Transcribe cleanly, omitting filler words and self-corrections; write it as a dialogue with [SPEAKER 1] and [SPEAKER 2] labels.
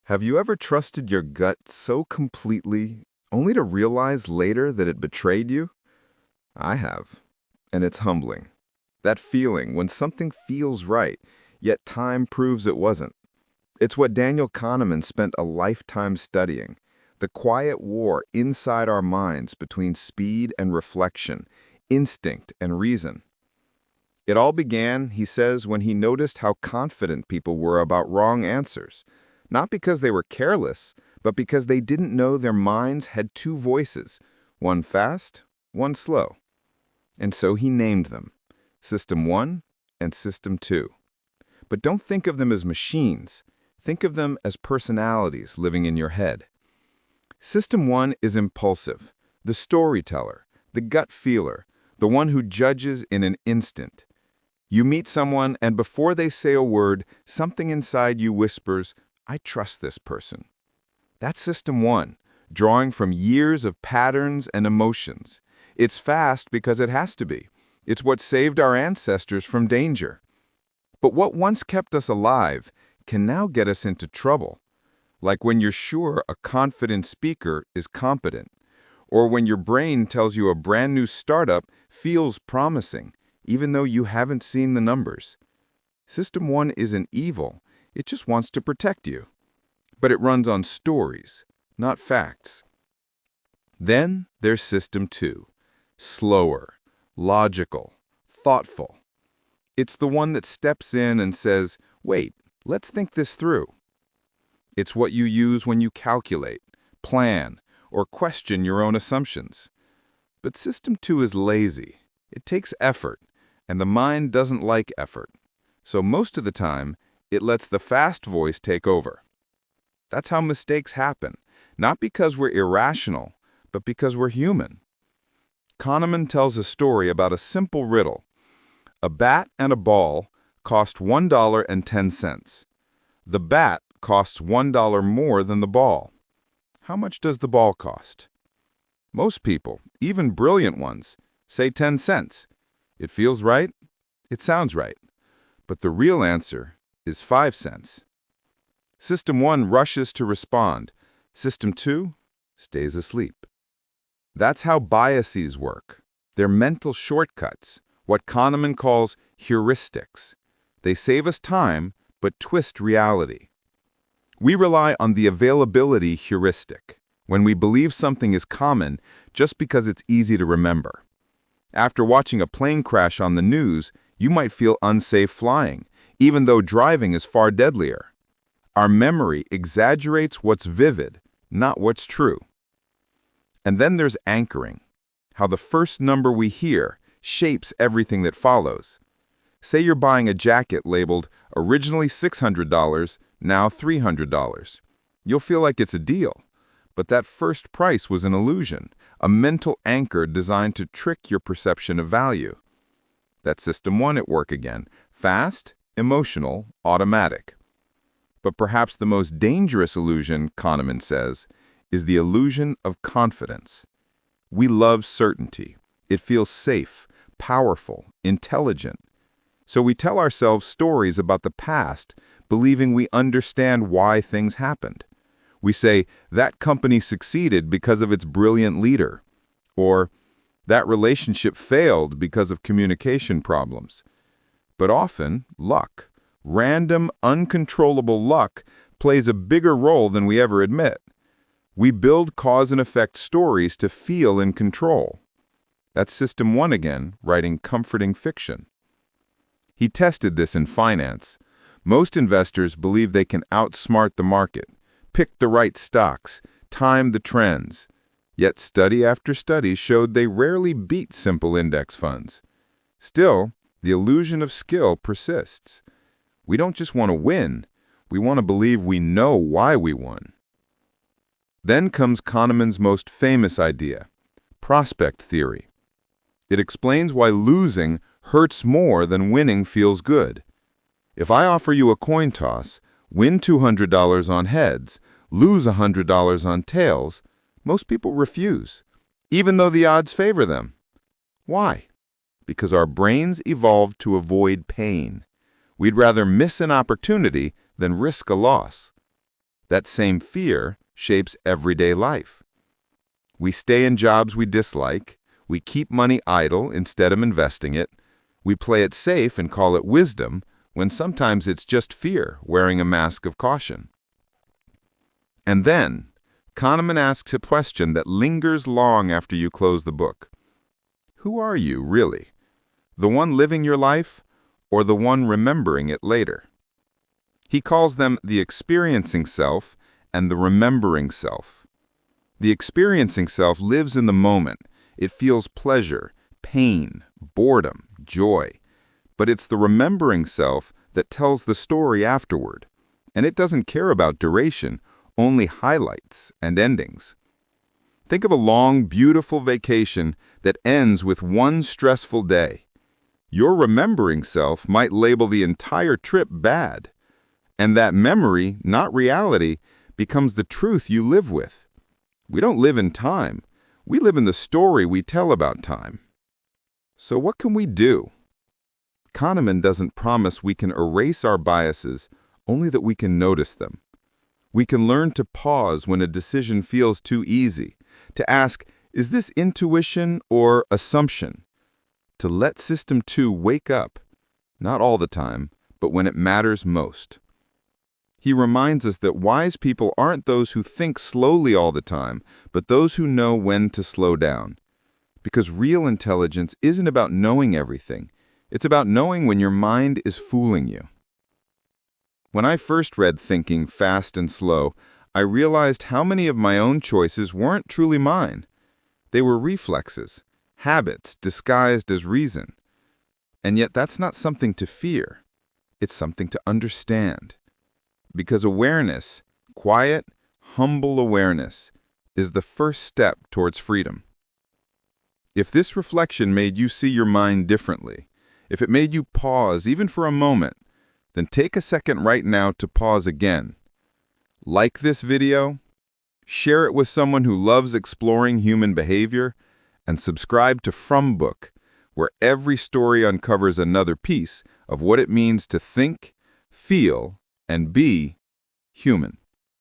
[SPEAKER 1] Have you ever trusted your gut so completely, only to realize later that it betrayed you? I have, and it's humbling. That feeling when something feels right, yet time proves it wasn't. It's what Daniel Kahneman spent a lifetime studying, the quiet war inside our minds between speed and reflection, instinct and reason. It all began, he says, when he noticed how confident people were about wrong answers. Not because they were careless, but because they didn't know their minds had two voices, one fast, one slow. And so he named them, System 1 and System 2. But don't think of them as machines. Think of them as personalities living in your head. System 1 is impulsive, the storyteller, the gut feeler, the one who judges in an instant. You meet someone, and before they say a word, something inside you whispers, I trust this person. That's System 1, drawing from years of patterns and emotions. It's fast because it has to be. It's what saved our ancestors from danger. But what once kept us alive can now get us into trouble. Like when you're sure a confident speaker is competent, or when your brain tells you a brand new startup feels promising, even though you haven't seen the numbers. System 1 isn't evil. It just wants to protect you. But it runs on stories, not facts. Then there's System 2, slower, logical, thoughtful. It's the one that steps in and says, wait, let's think this through. It's what you use when you calculate, plan, or question your own assumptions. But System 2 is lazy. It takes effort, and the mind doesn't like effort. So most of the time, it lets the fast voice take over. That's how mistakes happen, not because we're irrational, but because we're human. Kahneman tells a story about a simple riddle. A bat and a ball cost $1.10. The bat costs $1 more than the ball. How much does the ball cost? Most people, even brilliant ones, say 10 cents. It feels right. It sounds right. But the real answer is 5 cents. System 1 rushes to respond. System 2 stays asleep. That's how biases work. They're mental shortcuts, what Kahneman calls heuristics. They save us time, but twist reality. We rely on the availability heuristic, when we believe something is common just because it's easy to remember. After watching a plane crash on the news, you might feel unsafe flying, even though driving is far deadlier. Our memory exaggerates what's vivid, not what's true. And then there's anchoring, how the first number we hear shapes everything that follows. Say you're buying a jacket labeled originally $600, now $300. You'll feel like it's a deal, but that first price was an illusion, a mental anchor designed to trick your perception of value. That's System 1 at work again, fast, emotional, automatic. But perhaps the most dangerous illusion, Kahneman says, is the illusion of confidence. We love certainty. It feels safe, powerful, intelligent. So we tell ourselves stories about the past, believing we understand why things happened. We say, that company succeeded because of its brilliant leader. Or, that relationship failed because of communication problems. But often, luck, random, uncontrollable luck, plays a bigger role than we ever admit. We build cause and effect stories to feel in control. That's System 1 again, writing comforting fiction. He tested this in finance. Most investors believe they can outsmart the market, pick the right stocks, time the trends. Yet study after study showed they rarely beat simple index funds. Still, the illusion of skill persists. We don't just want to win, we want to believe we know why we won. Then comes Kahneman's most famous idea, prospect theory. It explains why losing hurts more than winning feels good. If I offer you a coin toss, win $200 on heads, lose $100 on tails, most people refuse, even though the odds favor them. Why? Because our brains evolved to avoid pain. We'd rather miss an opportunity than risk a loss. That same fear shapes everyday life. We stay in jobs we dislike, we keep money idle instead of investing it, we play it safe and call it wisdom, when sometimes it's just fear wearing a mask of caution. And then, Kahneman asks a question that lingers long after you close the book. Who are you, really? The one living your life, or the one remembering it later? He calls them the experiencing self and the remembering self. The experiencing self lives in the moment. It feels pleasure, pain, boredom, joy. But it's the remembering self that tells the story afterward. And it doesn't care about duration, only highlights and endings. Think of a long, beautiful vacation that ends with one stressful day. Your remembering self might label the entire trip bad. And that memory, not reality, becomes the truth you live with. We don't live in time. We live in the story we tell about time. So what can we do? Kahneman doesn't promise we can erase our biases, only that we can notice them. We can learn to pause when a decision feels too easy, to ask, is this intuition or assumption? To let System 2 wake up, not all the time, but when it matters most. He reminds us that wise people aren't those who think slowly all the time, but those who know when to slow down. Because real intelligence isn't about knowing everything. It's about knowing when your mind is fooling you. When I first read Thinking Fast and Slow, I realized how many of my own choices weren't truly mine. They were reflexes, habits disguised as reason. And yet that's not something to fear. It's something to understand. Because awareness, quiet, humble awareness, is the first step towards freedom. If this reflection made you see your mind differently, if it made you pause even for a moment, then take a second right now to pause again. Like this video, share it with someone who loves exploring human behavior, and subscribe to FromBook, where every story uncovers another piece of what it means to think, feel, and be human.